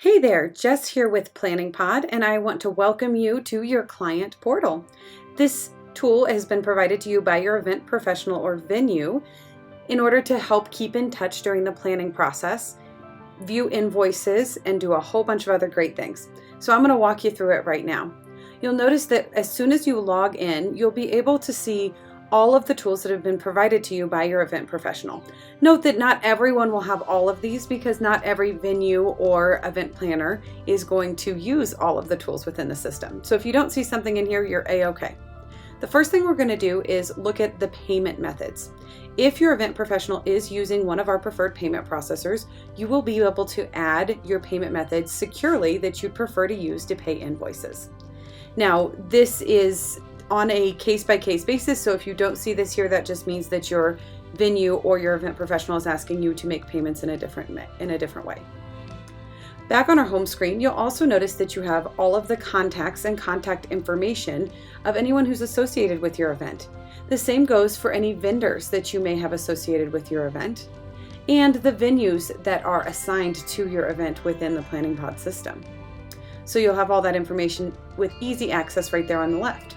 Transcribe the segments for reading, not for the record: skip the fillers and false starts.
Hey there, Jess here with Planning Pod, and I want to welcome you to your client portal. This tool has been provided to you by your event professional or venue in order to help keep in touch during the planning process, view invoices, and do a whole bunch of other great things. So I'm going to walk you through it right now. You'll notice that as soon as you log in, you'll be able to see all of the tools that have been provided to you by your event professional. Note that not everyone will have all of these because not every venue or event planner is going to use all of the tools within the system. So if you don't see something in here, you're A-okay. The first thing we're going to do is look at the payment methods. If your event professional is using one of our preferred payment processors, you will be able to add your payment methods securely that you'd prefer to use to pay invoices. Now, this is on a case-by-case basis, so if you don't see this here, that just means that your venue or your event professional is asking you to make payments in a different way. Back on our home screen, you'll also notice that you have all of the contacts and contact information of anyone who's associated with your event. The same goes for any vendors that you may have associated with your event, and the venues that are assigned to your event within the Planning Pod system. So you'll have all that information with easy access right there on the left.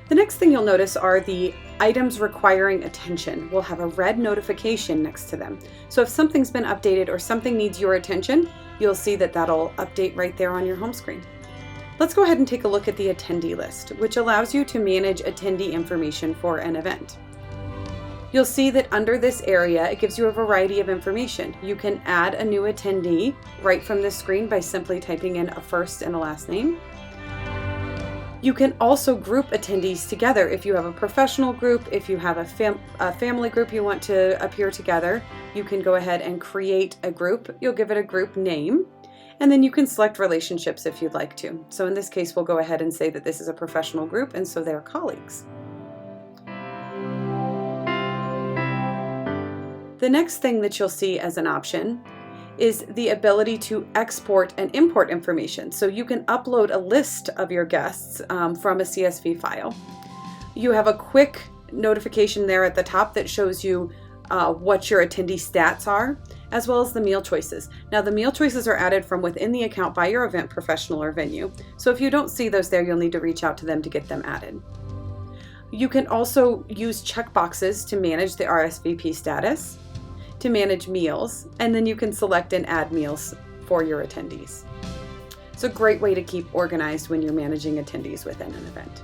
The next thing you'll notice are the items requiring attention. We'll have a red notification next to them. So if something's been updated or something needs your attention, you'll see that that'll update right there on your home screen. Let's go ahead and take a look at the attendee list, which allows you to manage attendee information for an event. You'll see that under this area, it gives you a variety of information. You can add a new attendee right from this screen by simply typing in a first and a last name. You can also group attendees together. If you have a professional group, if you have a family group you want to appear together, you can go ahead and create a group. You'll give it a group name, and then you can select relationships if you'd like to. So in this case, we'll go ahead and say that this is a professional group, and so they're colleagues. The next thing that you'll see as an option is the ability to export and import information. So you can upload a list of your guests from a CSV file. You have a quick notification there at the top that shows you what your attendee stats are, as well as the meal choices. Now the meal choices are added from within the account by your event professional or venue. So if you don't see those there, you'll need to reach out to them to get them added. You can also use checkboxes to manage the RSVP status, to manage meals, and then you can select and add meals for your attendees. It's a great way to keep organized when you're managing attendees within an event.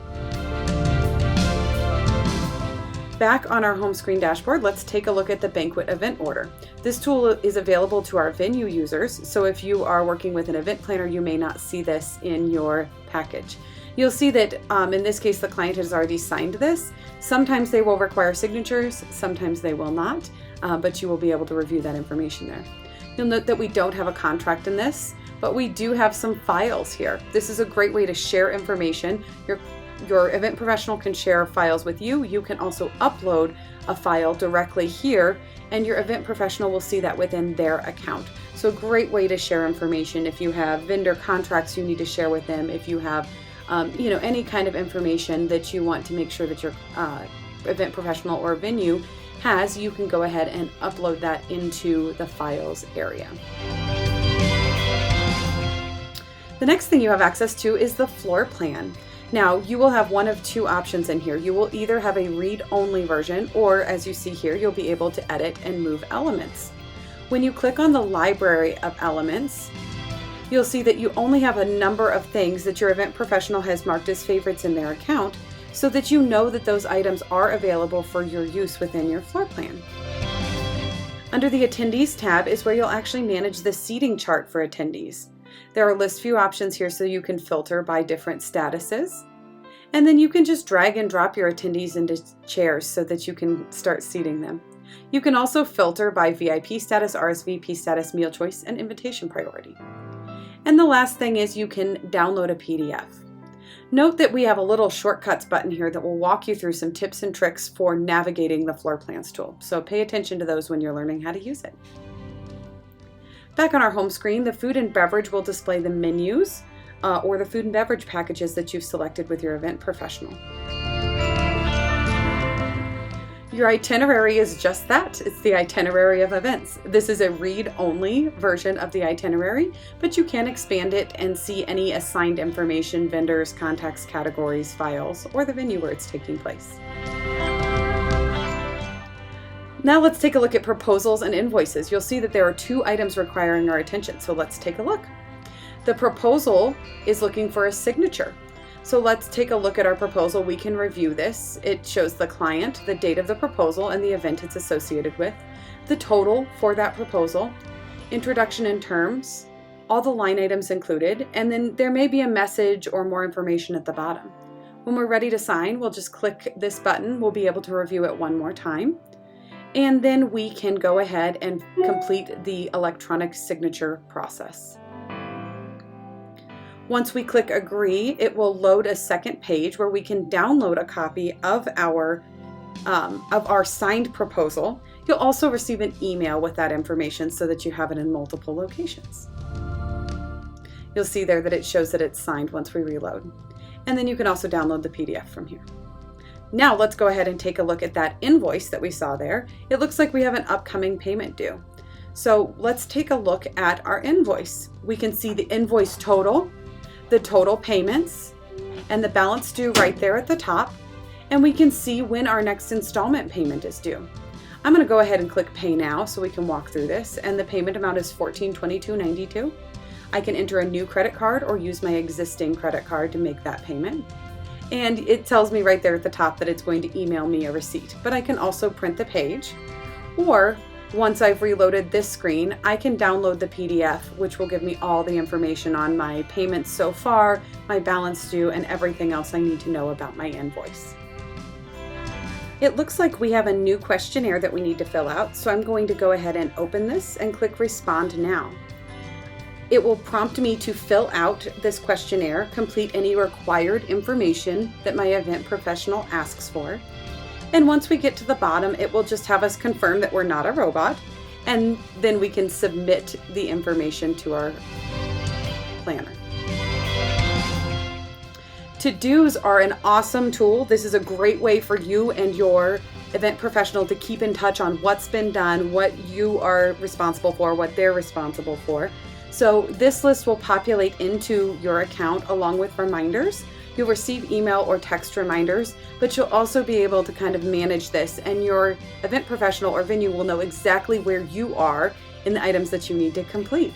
Back on our home screen dashboard, let's take a look at the banquet event order. This tool is available to our venue users, so if you are working with an event planner, you may not see this in your package. You'll see that in this case, the client has already signed this. Sometimes they will require signatures, sometimes they will not, but you will be able to review that information there. You'll note that we don't have a contract in this, but we do have some files here. This is a great way to share information. Your event professional can share files with you. You can also upload a file directly here, and your event professional will see that within their account. So a great way to share information if you have vendor contracts you need to share with them, if you have any kind of information that you want to make sure that your event professional or venue has, you can go ahead and upload that into the files area. The next thing you have access to is the floor plan. Now, you will have one of two options in here. You will either have a read-only version, or as you see here, you'll be able to edit and move elements. When you click on the library of elements, you'll see that you only have a number of things that your event professional has marked as favorites in their account, so that you know that those items are available for your use within your floor plan. Under the Attendees tab is where you'll actually manage the seating chart for attendees. There are list view options here so you can filter by different statuses, and then you can just drag and drop your attendees into chairs so that you can start seating them. You can also filter by VIP status, RSVP status, meal choice, and invitation priority. And the last thing is you can download a PDF. Note that we have a little shortcuts button here that will walk you through some tips and tricks for navigating the floor plans tool. So pay attention to those when you're learning how to use it. Back on our home screen, the food and beverage will display the menus or the food and beverage packages that you've selected with your event professional. Your itinerary is just that. It's the itinerary of events. This is a read-only version of the itinerary, but you can expand it and see any assigned information, vendors, contacts, categories, files, or the venue where it's taking place. Now let's take a look at proposals and invoices. You'll see that there are 2 items requiring our attention, so let's take a look. The proposal is looking for a signature. So let's take a look at our proposal. We can review this. It shows the client, the date of the proposal, and the event it's associated with, the total for that proposal, introduction and terms, all the line items included, and then there may be a message or more information at the bottom. When we're ready to sign, we'll just click this button. We'll be able to review it one more time. And then we can go ahead and complete the electronic signature process. Once we click agree, it will load a second page where we can download a copy of our signed proposal. You'll also receive an email with that information so that you have it in multiple locations. You'll see there that it shows that it's signed once we reload. And then you can also download the PDF from here. Now let's go ahead and take a look at that invoice that we saw there. It looks like we have an upcoming payment due. So let's take a look at our invoice. We can see the invoice total, the total payments, and the balance due right there at the top. And we can see when our next installment payment is due. I'm going to go ahead and click Pay Now so we can walk through this. And the payment amount is $1422.92. I can enter a new credit card or use my existing credit card to make that payment. And it tells me right there at the top that it's going to email me a receipt. But I can also print the page, or once I've reloaded this screen, I can download the PDF, which will give me all the information on my payments so far, my balance due, and everything else I need to know about my invoice. It looks like we have a new questionnaire that we need to fill out, so I'm going to go ahead and open this and click Respond Now. It will prompt me to fill out this questionnaire, complete any required information that my event professional asks for. And once we get to the bottom, it will just have us confirm that we're not a robot, and then we can submit the information to our planner. To-dos are an awesome tool. This is a great way for you and your event professional to keep in touch on what's been done, what you are responsible for, what they're responsible for. So this list will populate into your account along with reminders. You'll receive email or text reminders, but you'll also be able to kind of manage this, and your event professional or venue will know exactly where you are in the items that you need to complete.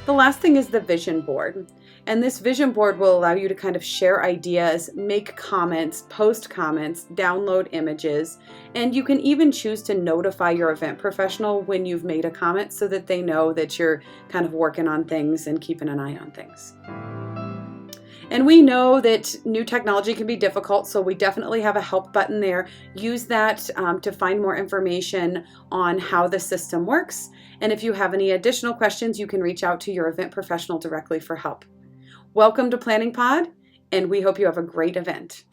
The last thing is the vision board. And this vision board will allow you to kind of share ideas, make comments, post comments, download images, and you can even choose to notify your event professional when you've made a comment so that they know that you're kind of working on things and keeping an eye on things. And we know that new technology can be difficult, so we definitely have a help button there. Use that to find more information on how the system works. And if you have any additional questions, you can reach out to your event professional directly for help. Welcome to Planning Pod, and we hope you have a great event.